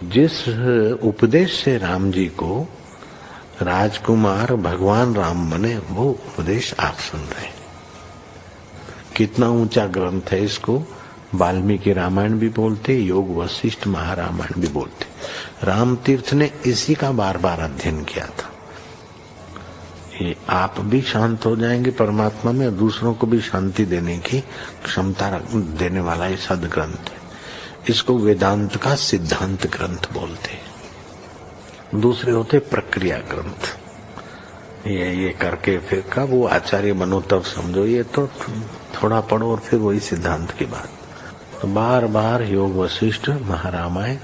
जिस उपदेश से राम जी को राजकुमार भगवान राम बने, वो उपदेश आप सुन रहे हैं। कितना ऊंचा ग्रंथ है, इसको वाल्मीकि रामायण भी बोलते, योग वशिष्ठ महारामायण भी बोलते। राम तीर्थ ने इसी का बार बार अध्ययन किया था। ये आप भी शांत हो जाएंगे परमात्मा में, और दूसरों को भी शांति देने की क्षमता देने वाला ये सदग्रंथ है। इसको वेदांत का सिद्धांत ग्रंथ बोलते हैं। दूसरे होते प्रक्रिया ग्रंथ। ये करके फिर कब वो आचार्य बनो तब समझो, ये तो थोड़ा पढ़ो और फिर वही सिद्धांत की बात। तो बार बार योग वशिष्ठ महारामायण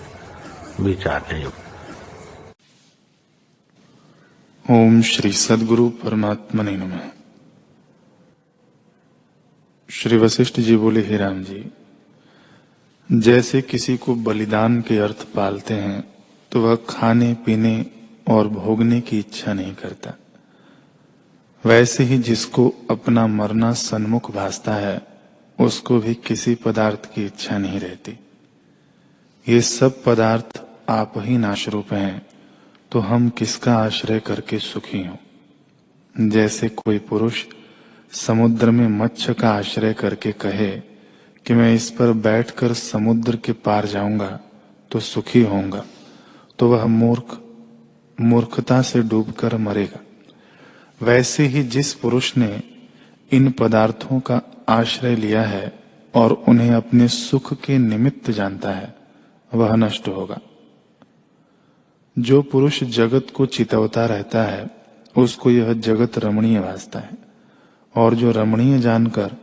विचारने योग्य। ओम श्री सद्गुरु परमात्मने नमः। श्री वशिष्ठ जी बोले, हे राम जी, जैसे किसी को बलिदान के अर्थ पालते हैं तो वह खाने पीने और भोगने की इच्छा नहीं करता, वैसे ही जिसको अपना मरना सन्मुख भासता है उसको भी किसी पदार्थ की इच्छा नहीं रहती। ये सब पदार्थ आप ही नाशरूप हैं, तो हम किसका आश्रय करके सुखी हों। जैसे कोई पुरुष समुद्र में मत्स्य का आश्रय करके कहे कि मैं इस पर बैठकर समुद्र के पार जाऊंगा तो सुखी होऊंगा, तो वह मूर्खता से डूबकर मरेगा। वैसे ही जिस पुरुष ने इन पदार्थों का आश्रय लिया है और उन्हें अपने सुख के निमित्त जानता है, वह नष्ट होगा। जो पुरुष जगत को चितवता रहता है उसको यह जगत रमणीय भासता है, और जो रमणीय जानकर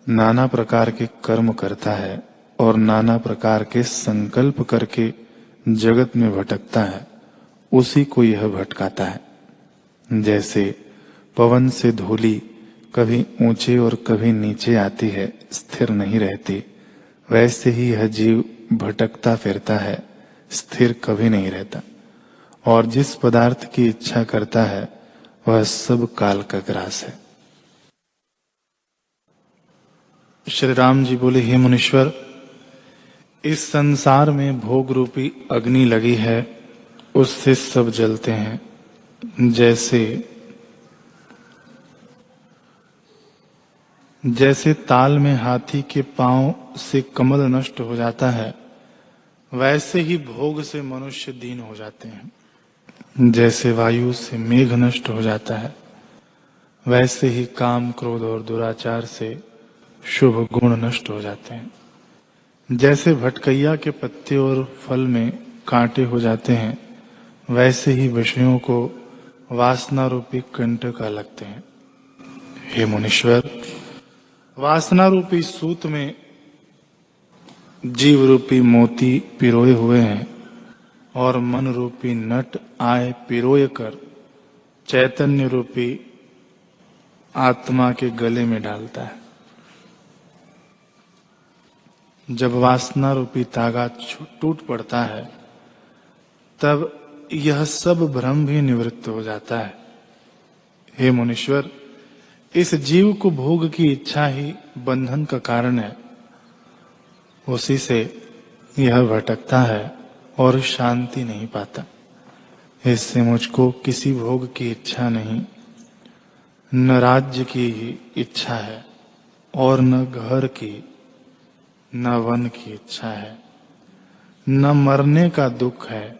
नाना प्रकार के कर्म करता है और नाना प्रकार के संकल्प करके जगत में भटकता है, उसी को यह भटकाता है। जैसे पवन से धूली कभी ऊंचे और कभी नीचे आती है, स्थिर नहीं रहती, वैसे ही यह जीव भटकता फिरता है, स्थिर कभी नहीं रहता। और जिस पदार्थ की इच्छा करता है वह सब काल का ग्रास है। श्री राम जी बोले, हे मुनीश्वर, इस संसार में भोग रूपी अग्नि लगी है, उससे सब जलते हैं। जैसे ताल में हाथी के पांव से कमल नष्ट हो जाता है, वैसे ही भोग से मनुष्य दीन हो जाते हैं। जैसे वायु से मेघ नष्ट हो जाता है, वैसे ही काम क्रोध और दुराचार से शुभ गुण नष्ट हो जाते हैं। जैसे भटकैया के पत्ते और फल में कांटे हो जाते हैं, वैसे ही विषयों को वासना रूपी कंटका लगते हैं। हे मुनीश्वर, वासना रूपी सूत में जीव रूपी मोती पिरोए हुए हैं, और मन रूपी नट आए पिरोय कर चैतन्य रूपी आत्मा के गले में डालता है। जब वासना रूपी तागा टूट पड़ता है, तब यह सब भ्रम भी निवृत्त हो जाता है। हे मुनीश्वर, इस जीव को भोग की इच्छा ही बंधन का कारण है, उसी से यह भटकता है और शांति नहीं पाता। इससे मुझको किसी भोग की इच्छा नहीं, न राज्य की ही इच्छा है, और न घर की, न वन की इच्छा है, न मरने का दुख है,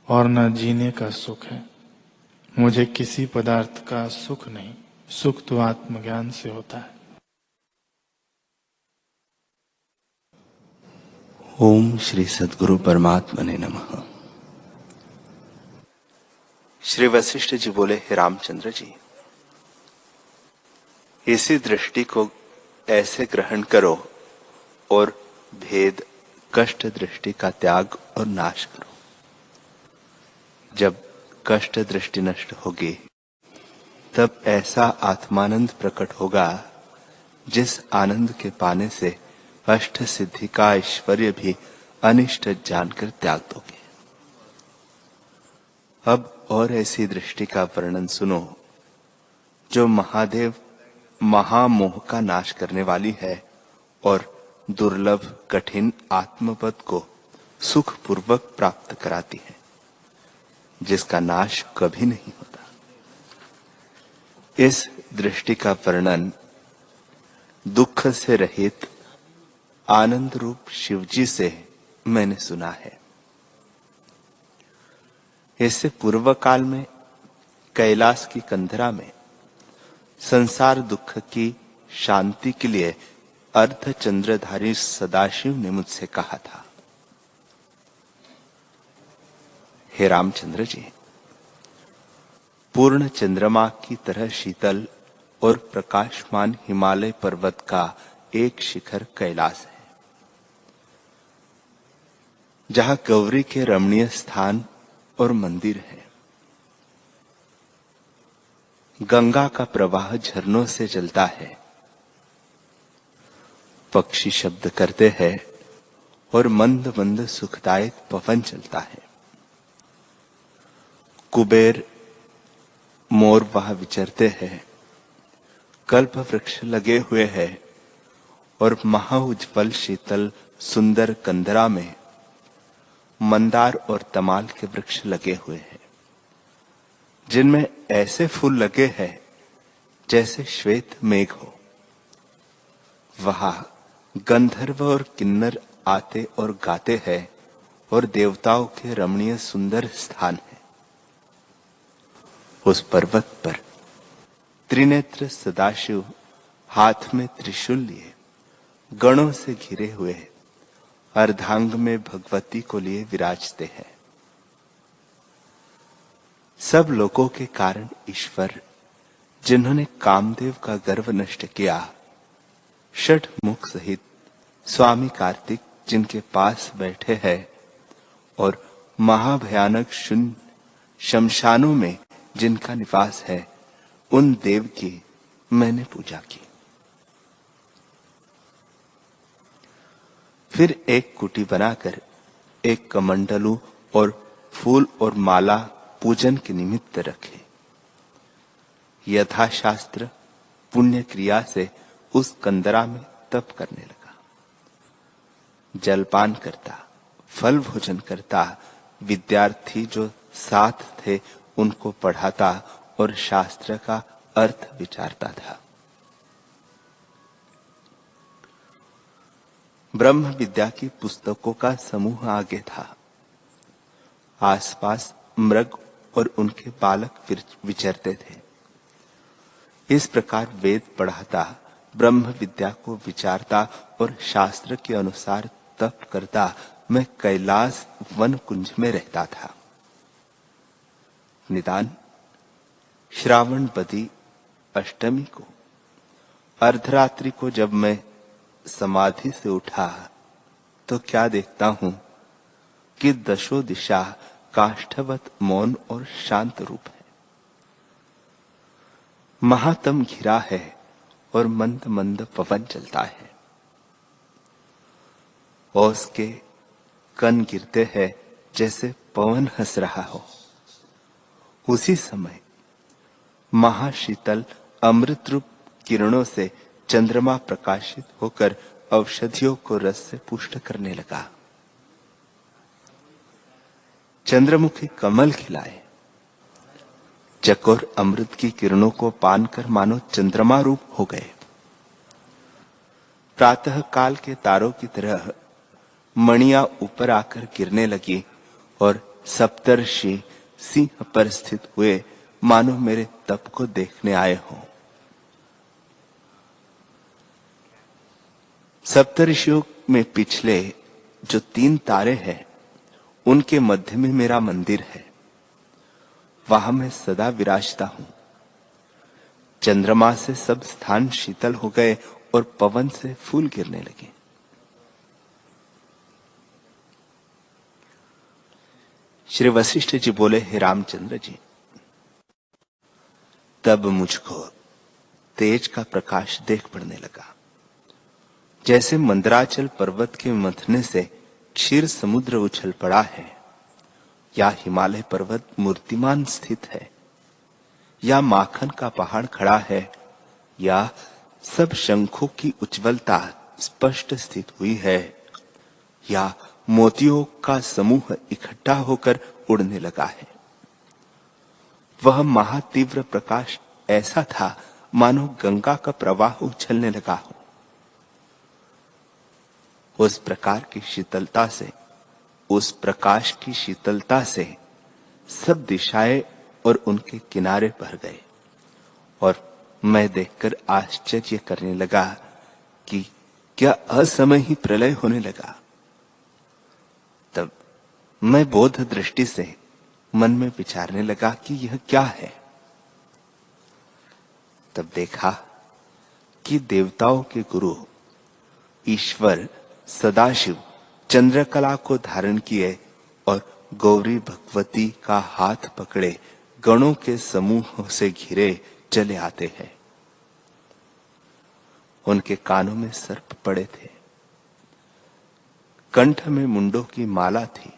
और न जीने का सुख है। मुझे किसी पदार्थ का सुख नहीं, सुख तो आत्मज्ञान से होता है। ओम श्री सद्गुरु परमात्मने नमः। श्री वशिष्ठ जी बोले, हे रामचंद्र जी, इसी दृष्टि को ऐसे ग्रहण करो और भेद कष्ट दृष्टि का त्याग और नाश करो। जब कष्ट दृष्टि नष्ट होगी, तब ऐसा आत्मानंद प्रकट होगा जिस आनंद के पाने से अष्ट सिद्धि का ऐश्वर्य भी अनिष्ट जानकर त्याग दोगे। अब और ऐसी दृष्टि का वर्णन सुनो जो महादेव महामोह का नाश करने वाली है और दुर्लभ कठिन आत्मपद को सुखपूर्वक प्राप्त कराती है, जिसका नाश कभी नहीं होता। इस दृष्टि का वर्णन दुख से रहित आनंद रूप शिवजी से मैंने सुना है। इससे पूर्व काल में कैलाश की कंधरा में संसार दुख की शांति के लिए अर्धचंद्रधारी सदाशिव ने मुझसे कहा था, हे रामचंद्र जी, पूर्ण चंद्रमा की तरह शीतल और प्रकाशमान हिमालय पर्वत का एक शिखर कैलाश है, जहां गौरी के रमणीय स्थान और मंदिर है। गंगा का प्रवाह झरनों से चलता है, पक्षी शब्द करते हैं और मंद मंद सुखदायक पवन चलता है। कुबेर मोर वहां विचरते हैं, कल्प वृक्ष लगे हुए हैं और महाउज्ज्वल शीतल सुंदर कंदरा में मंदार और तमाल के वृक्ष लगे हुए हैं, जिनमें ऐसे फूल लगे हैं जैसे श्वेत मेघ हो। वहां गंधर्व और किन्नर आते और गाते हैं और देवताओं के रमणीय सुंदर स्थान है। उस पर्वत पर त्रिनेत्र सदाशिव हाथ में त्रिशूल लिए गणों से घिरे हुए अर्धांग में भगवती को लिए विराजते हैं। सब लोगों के कारण ईश्वर, जिन्होंने कामदेव का गर्व नष्ट किया, षठ मुख सहित स्वामी कार्तिक जिनके पास बैठे हैं और महाभयानक शून्य शमशानों में जिनका निवास है, उन देव की मैंने पूजा की। फिर एक कुटी बनाकर एक कमंडलू और फूल और माला पूजन के निमित्त रखे। यथाशास्त्र पुण्य क्रिया से उस कंदरा में तप करने लगा। जलपान करता, फल भोजन करता, विद्यार्थी जो साथ थे उनको पढ़ाता और शास्त्र का अर्थ विचारता था। ब्रह्म विद्या की पुस्तकों का समूह आगे था। आसपास मृग और उनके बालक विचरते थे। इस प्रकार वेद पढ़ाता, ब्रह्म विद्या को विचारता और शास्त्र के अनुसार तप करता मैं कैलाश वन कुंज में रहता था। निदान श्रावण बदी अष्टमी को अर्धरात्रि को जब मैं समाधि से उठा तो क्या देखता हूं कि दशो दिशा काष्ठवत मौन और शांत रूप है। महातम घिरा है और मंद मंद पवन चलता है। ओस के कण गिरते हैं जैसे पवन हंस रहा हो। उसी समय महाशीतल अमृत रूप किरणों से चंद्रमा प्रकाशित होकर औषधियों को रस से पुष्ट करने लगा। चंद्रमुखी कमल खिलाए, चकोर अमृत की किरणों को पान कर मानो चंद्रमा रूप हो गए। प्रातः काल के तारों की तरह मणियां ऊपर आकर गिरने लगी और सप्तर्षि सिंह पर स्थित हुए मानो मेरे तप को देखने आए हों। सप्तर्षियों में पिछले जो 3 तारे हैं, उनके मध्य में मेरा मंदिर है। वहां मैं सदा विराजता हूं। चंद्रमा से सब स्थान शीतल हो गए और पवन से फूल गिरने लगे। श्री वशिष्ठ जी बोले, हे रामचंद्र जी, तब मुझको तेज का प्रकाश देख पड़ने लगा, जैसे मंदराचल पर्वत के मथने से क्षीर समुद्र उछल पड़ा है, या हिमालय पर्वत मूर्तिमान स्थित है, या माखन का पहाड़ खड़ा है, या सब शंखों की उज्ज्वलता स्पष्ट स्थित हुई है या मोतियों का समूह इकट्ठा होकर उड़ने लगा है। वह महातीव्र प्रकाश ऐसा था मानो गंगा का प्रवाह उछलने लगा हो। उस प्रकार की शीतलता से, उस प्रकाश की शीतलता से सब दिशाएं और उनके किनारे भर गए और मैं देखकर आश्चर्य करने लगा कि क्या असमय ही प्रलय होने लगा। तब मैं बोध दृष्टि से मन में विचारने लगा कि यह क्या है। तब देखा कि देवताओं के गुरु ईश्वर सदाशिव चंद्रकला को धारण किए और गौरी भगवती का हाथ पकड़े गणों के समूह से घिरे चले आते हैं। उनके कानों में सर्प पड़े थे, कंठ में मुंडों की माला थी,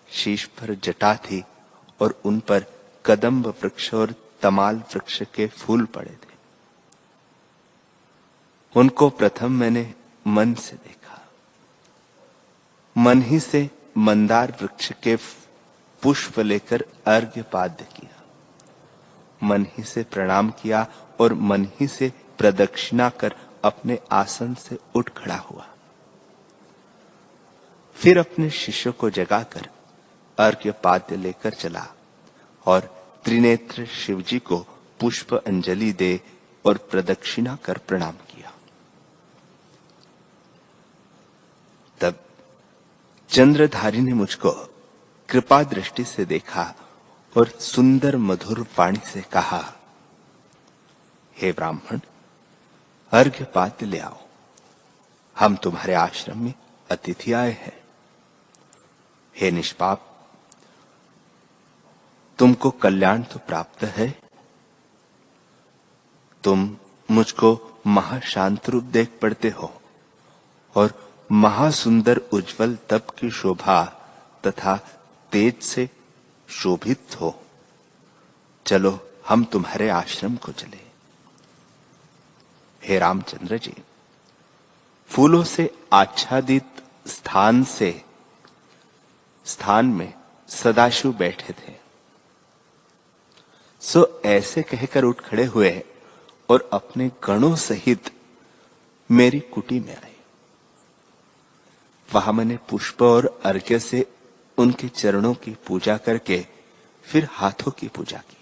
शीश पर जटा थी और उन पर कदम्ब वृक्ष और तमाल वृक्ष के फूल पड़े थे। उनको प्रथम मैंने मन से देखा, मन ही से मंदार वृक्ष के पुष्प लेकर अर्घ्यपाद्य किया, मन ही से प्रणाम किया और मन ही से प्रदक्षिणा कर अपने आसन से उठ खड़ा हुआ। फिर अपने शिष्य को जगाकर अर्घ्यपाद्य लेकर चला और त्रिनेत्र शिवजी को पुष्प अंजलि दे और प्रदक्षिणा कर प्रणाम किया। तब चंद्रधारी ने मुझको कृपा दृष्टि से देखा और सुंदर मधुर वाणी से कहा, हे ब्राह्मण, अर्घ्यपाद्य ले आओ, हम तुम्हारे आश्रम में अतिथि आए हैं। हे निष्पाप, तुमको कल्याण तो प्राप्त है। तुम मुझको महाशांत रूप देख पड़ते हो और महासुंदर उज्जवल तप की शोभा तथा तेज से शोभित हो। चलो हम तुम्हारे आश्रम को चले। हे रामचंद्र जी, फूलों से आच्छादित स्थान में सदाशिव बैठे थे। सो ऐसे कहकर उठ खड़े हुए और अपने गणों सहित मेरी कुटी में आए। वहां मैंने पुष्प और अर्घ्य से उनके चरणों की पूजा करके फिर हाथों की पूजा की।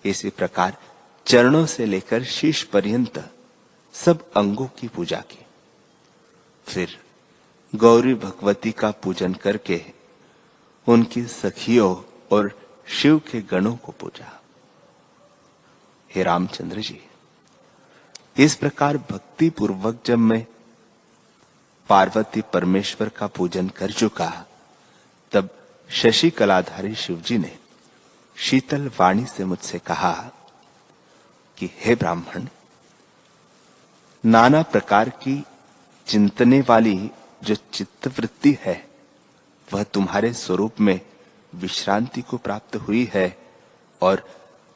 इसी प्रकार चरणों से लेकर शीश पर्यंत सब अंगों की पूजा की। फिर गौरी भगवती का पूजन करके उनकी सखियों और शिव के गणों को पूजा। हे रामचंद्र जी, इस प्रकार भक्ति पूर्वक जब मैं पार्वती परमेश्वर का पूजन कर चुका, तब शशि कलाधारी शिवजी ने शीतल वाणी से मुझसे कहा कि हे ब्राह्मण, नाना प्रकार की चिंतने वाली जो चित्तवृत्ति है वह तुम्हारे स्वरूप में विश्रांति को प्राप्त हुई है और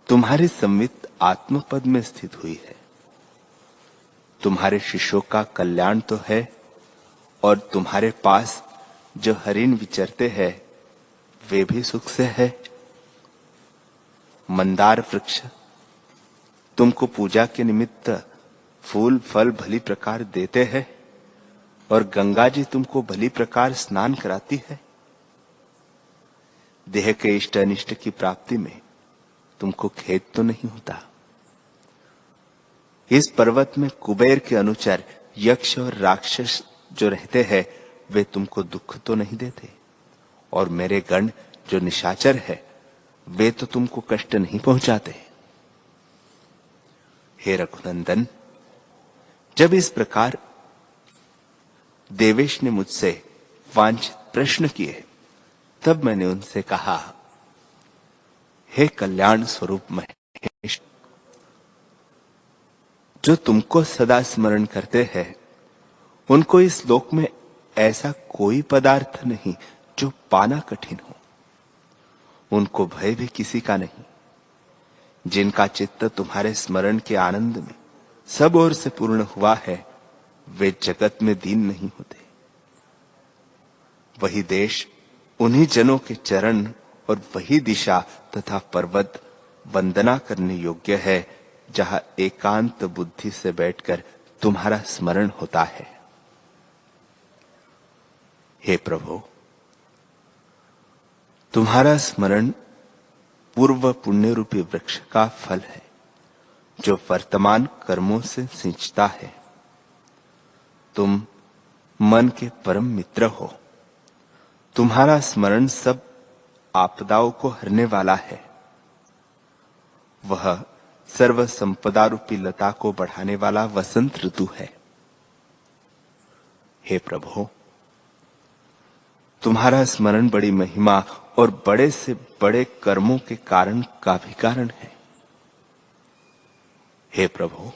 तुम्हारे संवित आत्मपद में स्थित हुई है। तुम्हारे शिष्यों का कल्याण तो है और तुम्हारे पास जो हरिण विचरते हैं वे भी सुख से है। मंदार वृक्ष तुमको पूजा के निमित्त फूल फल भली प्रकार देते हैं और गंगा जी तुमको भली प्रकार स्नान कराती है। देह के इष्ट अनिष्ट की प्राप्ति में तुमको खेद तो नहीं होता। इस पर्वत में कुबेर के अनुचर यक्ष और राक्षस जो रहते हैं वे तुमको दुख तो नहीं देते और मेरे गण जो निशाचर है वे तो तुमको कष्ट नहीं पहुंचाते। हे रघुनंदन, जब इस प्रकार देवेश ने मुझसे वांछित प्रश्न किए तब मैंने उनसे कहा, हे कल्याण स्वरूप महेश, जो तुमको सदा स्मरण करते हैं उनको इस लोक में ऐसा कोई पदार्थ नहीं जो पाना कठिन हो। उनको भय भी किसी का नहीं। जिनका चित्त तुम्हारे स्मरण के आनंद में सब ओर से पूर्ण हुआ है वे जगत में दीन नहीं होते। वही देश, उन्हीं जनों के चरण और वही दिशा तथा पर्वत वंदना करने योग्य है जहां एकांत बुद्धि से बैठकर तुम्हारा स्मरण होता है। हे प्रभु, तुम्हारा स्मरण पूर्व पुण्य रूपी वृक्ष का फल है जो वर्तमान कर्मों से सिंचता है। तुम मन के परम मित्र हो। तुम्हारा स्मरण सब आपदाओं को हरने वाला है। वह सर्व संपदा रूपी लता को बढ़ाने वाला वसंत ऋतु है। हे प्रभु, तुम्हारा स्मरण बड़ी महिमा और बड़े से बड़े कर्मों के कारण का भी कारण है। हे प्रभु,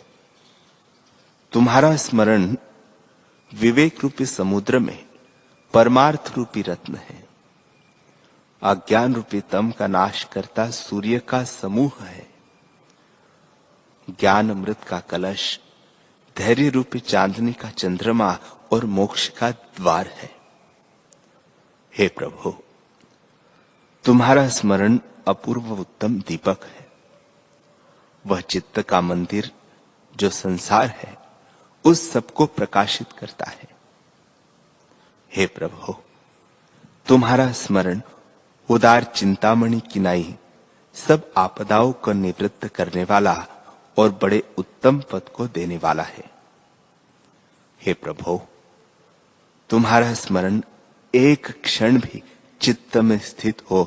तुम्हारा स्मरण विवेक रूपी समुद्र में परमार्थ रूपी रत्न है। अज्ञान रूपी तम का नाश करता सूर्य का समूह है। ज्ञान अमृत का कलश, धैर्य रूपी चांदनी का चंद्रमा और मोक्ष का द्वार है। हे प्रभु, तुम्हारा स्मरण अपूर्व उत्तम दीपक है। वह चित्त का मंदिर जो संसार है उस सबको प्रकाशित करता है। हे प्रभु, तुम्हारा स्मरण उदार चिंतामणि किनाई सब आपदाओं को निवृत्त करने वाला और बड़े उत्तम पद को देने वाला है। हे प्रभु, तुम्हारा स्मरण एक क्षण भी चित्त में स्थित हो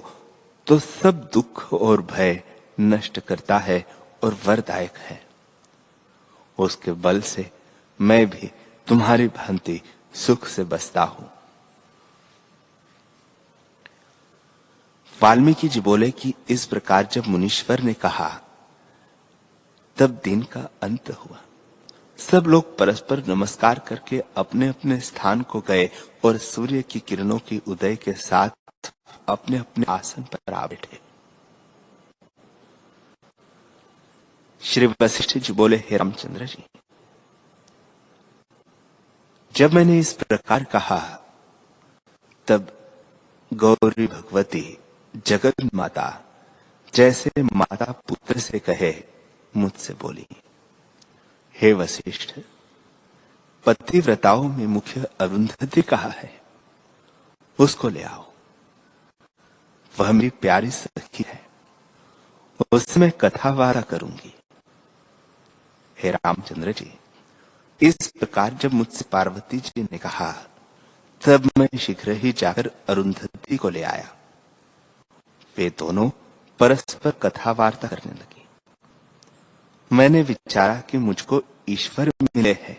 तो सब दुख और भय नष्ट करता है और वरदायक है। उसके बल से मैं भी तुम्हारी भांति सुख से बसता हूं। वाल्मीकि जी बोले कि इस प्रकार जब मुनीश्वर ने कहा तब दिन का अंत हुआ। सब लोग परस्पर नमस्कार करके अपने अपने स्थान को गए और सूर्य की किरणों की उदय के साथ अपने अपने आसन पर आ बैठे। श्री वशिष्ठ जी बोले, हे रामचंद्र जी, जब मैंने इस प्रकार कहा तब गौरी भगवती जगत माता जैसे माता पुत्र से कहे मुझसे बोली, हे वशिष्ठ, पतिव्रताओं में मुख्य अरुंधति कहा है, उसको ले आओ। वह मेरी प्यारी सखी है, उससे मैं कथा वार्ता करूंगी। हे रामचंद्र जी, इस प्रकार जब मुझसे पार्वती जी ने कहा तब मैं शीघ्र ही जाकर अरुंधति को ले आया। वे दोनों परस्पर कथा वार्ता करने लगी। मैंने विचारा कि मुझको ईश्वर मिले हैं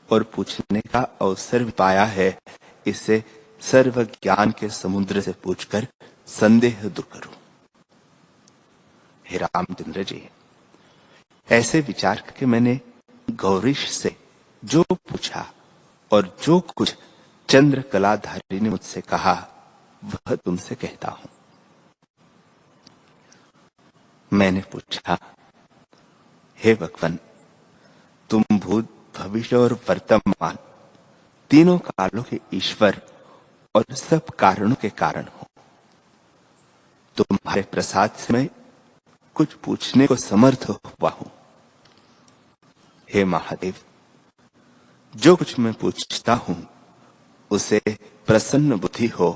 और पूछने का अवसर भी पाया है, इससे सर्व ज्ञान के समुद्र से पूछकर संदेह दूर करूं। हे रामचंद्र जी, ऐसे विचार करके मैंने गौरीश से जो पूछा और जो कुछ चंद्र कलाधारी ने मुझसे कहा वह तुमसे कहता हूं। मैंने पूछा, हे भगवान, तुम भूत, भविष्य और वर्तमान तीनों कालों के ईश्वर और सब कारणों के कारण हो। तुम्हारे प्रसाद से मैं कुछ पूछने को समर्थ हुआ हूं। हे महादेव, जो कुछ मैं पूछता हूं उसे प्रसन्न बुद्धि हो,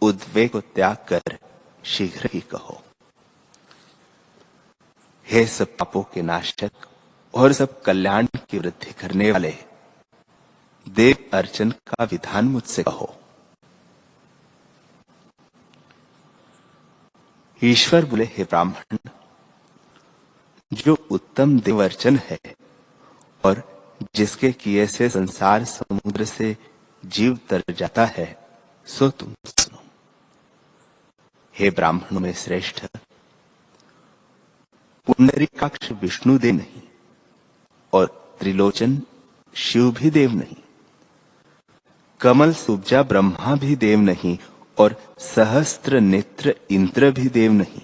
उद्वेग को त्याग कर शीघ्र ही कहो। हे सब पापों के नाशक और सब कल्याण की वृद्धि करने वाले, देव अर्चन का विधान मुझसे कहो। ईश्वर बोले, हे ब्राह्मण, जो उत्तम देव अर्चन है और जिसके किए से संसार समुद्र से जीव तर जाता है, सो तुम सुनो। हे ब्राह्मणों में श्रेष्ठ, पुंडरीकाक्ष विष्णु देव नहीं और त्रिलोचन शिव भी देव नहीं, कमल सुब्जा ब्रह्मा भी देव नहीं और सहस्त्र नेत्र इंद्र भी देव नहीं।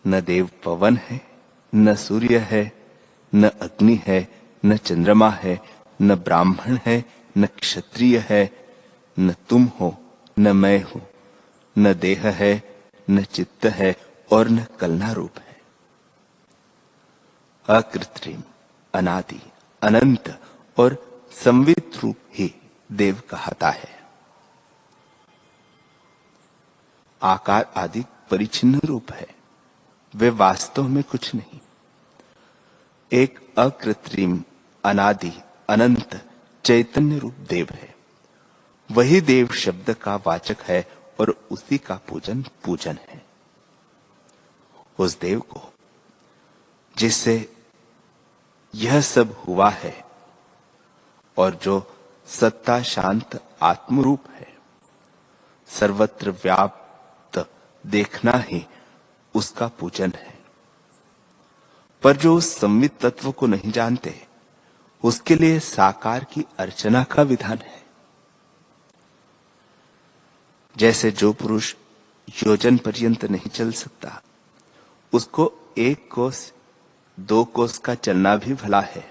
न देव पवन है, न सूर्य है, न अग्नि है, न चंद्रमा है, न ब्राह्मण है, न क्षत्रिय है, न तुम हो, न मैं हूं, न देह है, न चित्त है और न कलना रूप है। अकृत्रिम, अनादि, अनंत और संवित रूप ही देव कहता है। आकार आदि परिचिन्न रूप है, वे वास्तव में कुछ नहीं। एक अकृत्रिम, अनादि, अनंत चैतन्य रूप देव है। वही देव शब्द का वाचक है और उसी का पूजन पूजन है। उस देव को जिससे यह सब हुआ है और जो सत्ता शांत आत्मरूप है, सर्वत्र व्याप्त देखना ही उसका पूजन है। पर जो उस संवित तत्व को नहीं जानते, उसके लिए साकार की अर्चना का विधान है। जैसे जो पुरुष योजन पर्यंत नहीं चल सकता, उसको 1 कोस 2 कोस का चलना भी भला है,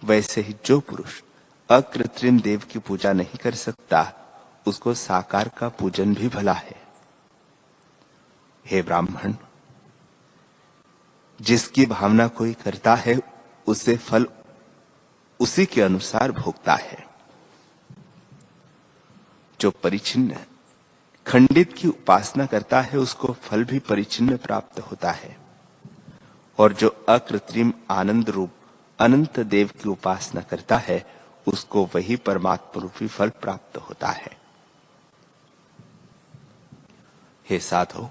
वैसे ही जो पुरुष अकृत्रिम देव की पूजा नहीं कर सकता, उसको साकार का पूजन भी भला है। हे ब्राह्मण, जिसकी भावना कोई करता है, उसे फल उसी के अनुसार भोगता है। जो परिचिन्न खंडित की उपासना करता है, उसको फल भी परिचिन्न प्राप्त होता है। और जो अकृत्रिम आनंद रूप अनंत देव की उपासना करता है, उसको वही परमात्मा रूपी फल प्राप्त होता है। हे साधो,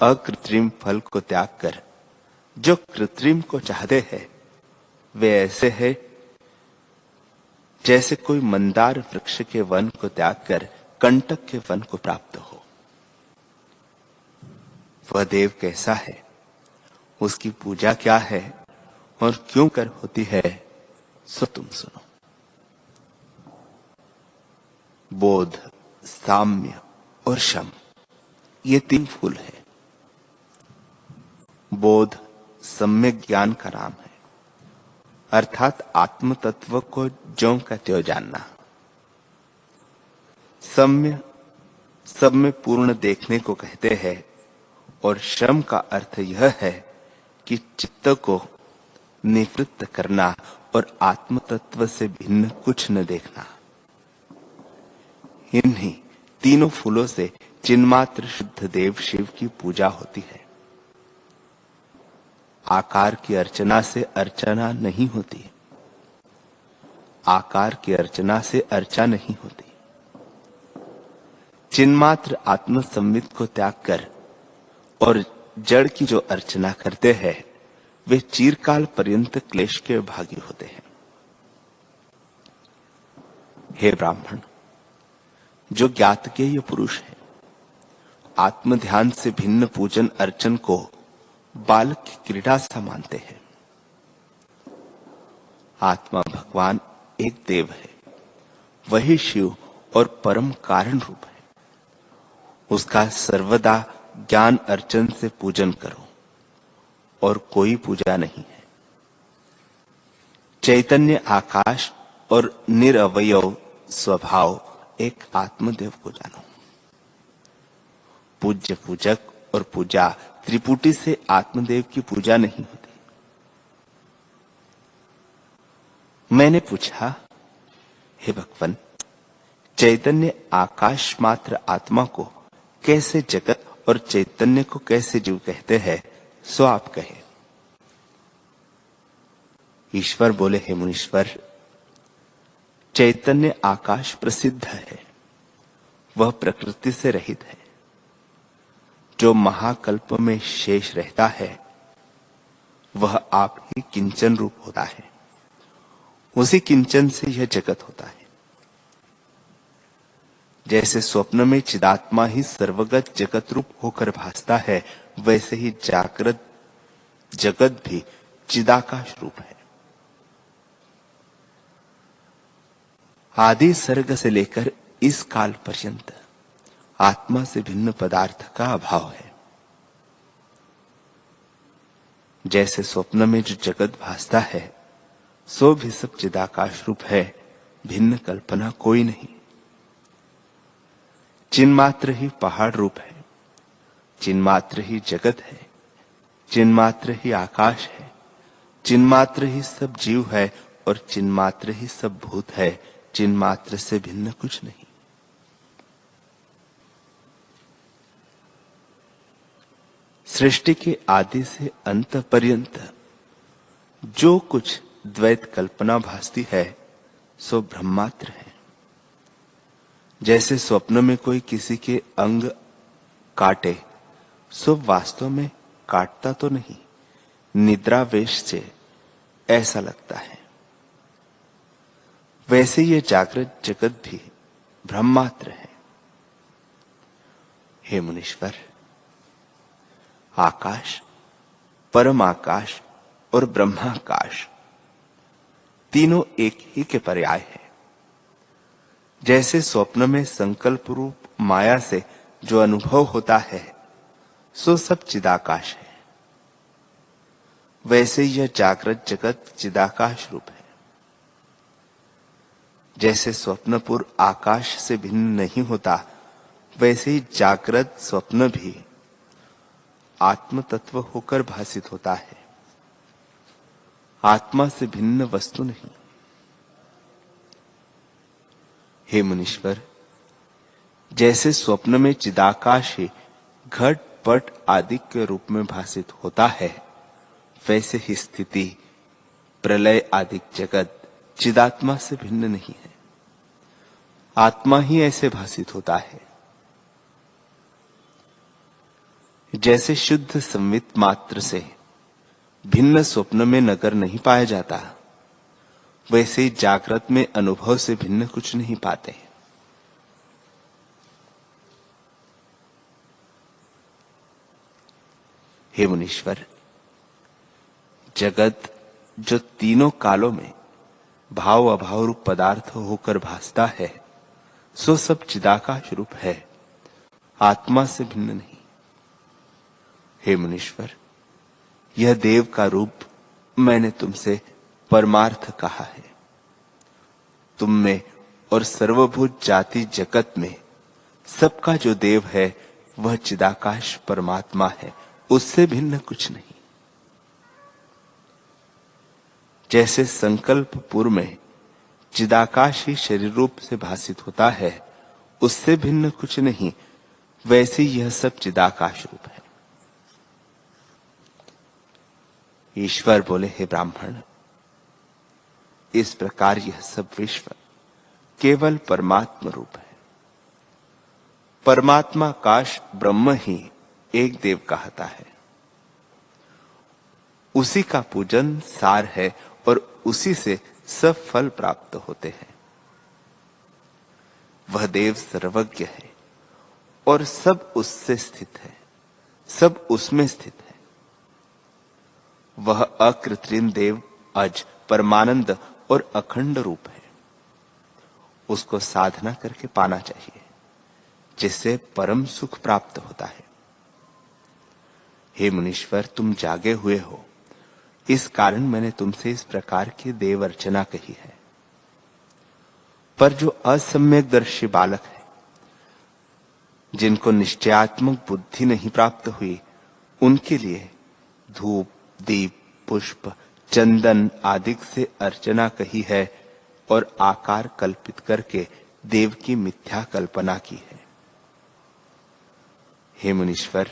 अकृत्रिम फल को त्याग कर जो कृत्रिम को चाहते हैं, वे ऐसे हैं जैसे कोई मंदार वृक्ष के वन को त्याग कर कंटक के वन को प्राप्त हो। वह देव कैसा है, उसकी पूजा क्या है और क्यों कर होती है, सो तुम सुनो। बोध, साम्य और शम, ये 3 फूल हैं। बोध सम्यक ज्ञान का नाम है, अर्थात आत्म तत्व को ज्यों का त्यों जानना। सम्य सब में पूर्ण देखने को कहते हैं और शम का अर्थ यह है कि चित्त को निवृत्त करना और आत्म तत्व से भिन्न कुछ न देखना। इन्हीं तीनों फूलों से चिन्मात्र शुद्ध देव शिव की पूजा होती है। आकार की अर्चना से अर्चना नहीं होती, आकार की अर्चना से अर्चा नहीं होती। चिन्मात्र आत्म संवित को त्याग कर और जड़ की जो अर्चना करते हैं, वे चिरकाल पर्यंत क्लेश के भागी होते हैं। हे ब्राह्मण, जो ज्ञातकेय पुरुष है, आत्म ध्यान से भिन्न पूजन अर्चन को बालक की क्रीड़ा सा मानते हैं। आत्मा भगवान एक देव है, वही शिव और परम कारण रूप है। उसका सर्वदा ज्ञान अर्चन से पूजन करो और कोई पूजा नहीं है। चैतन्य आकाश और निरवयव स्वभाव एक आत्मदेव को जानो। पूज्य पूजक और पूजा त्रिपुटी से आत्मदेव की पूजा नहीं होती। मैंने पूछा, हे भगवान, चैतन्य आकाश मात्र आत्मा को कैसे जगत और चैतन्य को कैसे जीव कहते हैं, सो आप कहे। ईश्वर बोले, हे मुनीश्वर, चैतन्य आकाश प्रसिद्ध है, वह प्रकृति से रहित है। जो महाकल्प में शेष रहता है, वह आप ही किंचन रूप होता है। उसी किंचन से यह जगत होता है। जैसे स्वप्न में चिदात्मा ही सर्वगत जगत रूप होकर भासता है, वैसे ही जागृत जगत भी चिदाकाश रूप है। आदि सर्ग से लेकर इस काल पर्यंत आत्मा से भिन्न पदार्थ का अभाव है। जैसे स्वप्न में जो जगत भासता है सो भी सब चिदाकाश रूप है, भिन्न कल्पना कोई नहीं। चिन्मात्र ही पहाड़ रूप है, चिन्मात्र ही जगत है, चिन्मात्र ही आकाश है, चिन्मात्र ही सब जीव है और चिन्मात्र ही सब भूत है, चिन्मात्र से भिन्न कुछ नहीं। सृष्टि के आदि से अंत पर्यंत जो कुछ द्वैत कल्पना भासती है सो ब्रह्मात्र है। जैसे स्वप्न में कोई किसी के अंग काटे सो वास्तव में काटता तो नहीं, निद्रावेश से ऐसा लगता है। वैसे ये जागृत जगत भी ब्रह्मात्र है। हे मुनीश्वर, आकाश, परम आकाश और ब्रह्माकाश तीनों एक ही के पर्याय है। जैसे स्वप्न में संकल्प रूप माया से जो अनुभव होता है सो सब चिदाकाश है, वैसे यह जागृत जगत चिदाकाश रूप है। जैसे स्वप्नपुर आकाश से भिन्न नहीं होता, वैसे ही जागृत स्वप्न भी आत्म तत्व होकर भासित होता है, आत्मा से भिन्न वस्तु नहीं। हे मुनीश्वर, जैसे स्वप्न में चिदाकाश ही घट पट आदि के रूप में भासित होता है, वैसे ही स्थिति प्रलय आदि जगत चिदात्मा से भिन्न नहीं है, आत्मा ही ऐसे भासित होता है। जैसे शुद्ध संवित मात्र से भिन्न स्वप्न में नगर नहीं पाया जाता, वैसे ही जागृत में अनुभव से भिन्न कुछ नहीं पाते। हे मुनीश्वर, जगत जो तीनों कालों में भाव अभाव रूप पदार्थ होकर भासता है सो सब चिदाकाश रूप है, आत्मा से भिन्न नहीं। हे मुनीश्वर, यह देव का रूप मैंने तुमसे परमार्थ कहा है। तुम में और सर्वभूत जाति जगत में सबका जो देव है वह चिदाकाश परमात्मा है, उससे भिन्न कुछ नहीं। जैसे संकल्पपुर में चिदाकाश ही शरीर रूप से भासित होता है, उससे भिन्न कुछ नहीं, वैसे यह सब चिदाकाश रूप है। ईश्वर बोले, हे ब्राह्मण, इस प्रकार यह सब विश्व केवल परमात्मा रूप है। परमात्मा काश ब्रह्म ही एक देव कहता है, उसी का पूजन सार है और उसी से सब फल प्राप्त होते हैं। वह देव सर्वज्ञ है और सब उससे स्थित है, सब उसमें स्थित है। वह अकृत्रिम देव अज परमानंद और अखंड रूप है। उसको साधना करके पाना चाहिए, जिससे परम सुख प्राप्त होता है। हे मुनीश्वर, तुम जागे हुए हो, इस कारण मैंने तुमसे इस प्रकार की देव अर्चना कही है। पर जो असम्यकदर्शी बालक है, जिनको निश्चयात्मक बुद्धि नहीं प्राप्त हुई, उनके लिए धूप, दीप, पुष्प, चंदन आदि से अर्चना कही है और आकार कल्पित करके देव की मिथ्या कल्पना की है। हे मुनीश्वर,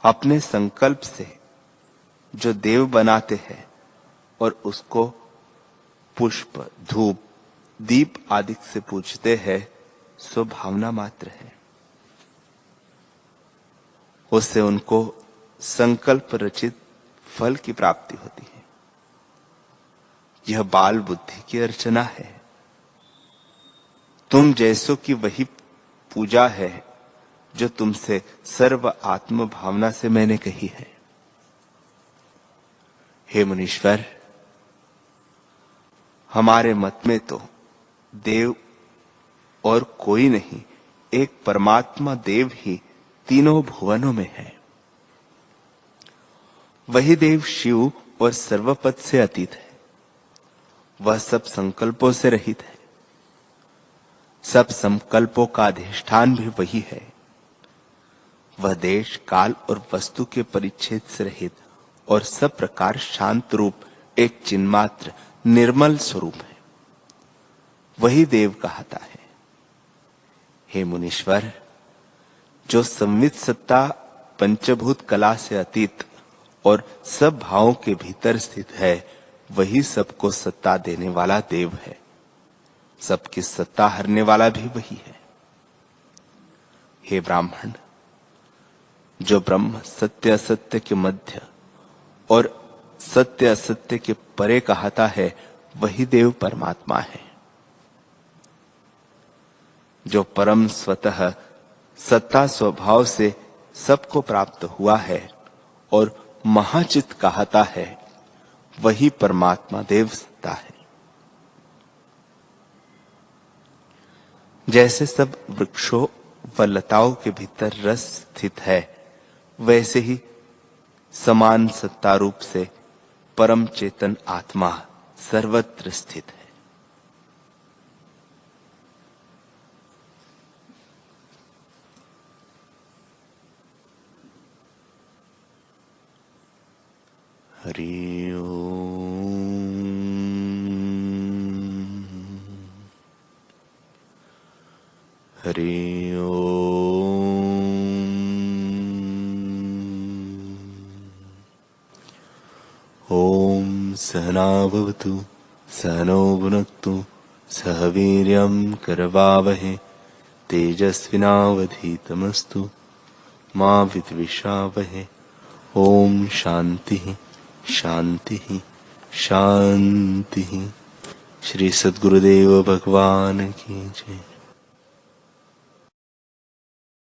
अपने संकल्प से जो देव बनाते हैं और उसको पुष्प, धूप, दीप आदि से पूजते हैं, सो भावना मात्र है। उससे उनको संकल्प रचित फल की प्राप्ति होती है। यह बाल बुद्धि की अर्चना है। तुम जैसों की वही पूजा है जो तुमसे सर्व आत्म भावना से मैंने कही है। हे मुनीश्वर, हमारे मत में तो देव और कोई नहीं, एक परमात्मा देव ही तीनों भुवनों में है। वही देव शिव और सर्वपद से अतीत है। वह सब संकल्पों से रहित है। सब संकल्पों का अधिष्ठान भी वही है। वह देश, काल और वस्तु के परिच्छेद से रहित और सब प्रकार शांत रूप एक चिन्मात्र निर्मल स्वरूप है। वही देव कहता है। हे मुनीश्वर, जो संवित सत्ता पंचभूत कला से अतीत और सब भावों के भीतर स्थित है, वही सबको सत्ता देने वाला देव है। सबकी सत्ता हरने वाला भी वही है। हे ब्राह्मण, जो ब्रह्म सत्य असत्य के मध्य और सत्य असत्य के परे कहता है, वही देव परमात्मा है। जो परम स्वतः सत्ता स्वभाव से सबको प्राप्त हुआ है और महाचित कहता है, वही परमात्मा देव सत्ता है। जैसे सब वृक्षों व लताओं के भीतर रस स्थित है, वैसे ही समान सत्ता रूप से परम चेतन आत्मा सर्वत्र स्थित है। हरि ओम। हरि ओम। ओम सहना भवतु सहनौ भुनक्तु सह वीर्यं करवावहै तेजस्विनावधीतमस्तु मा विद्विषावहै। ओम शांति शांति शांति। श्री सद्गुरुदेव भगवान की जय।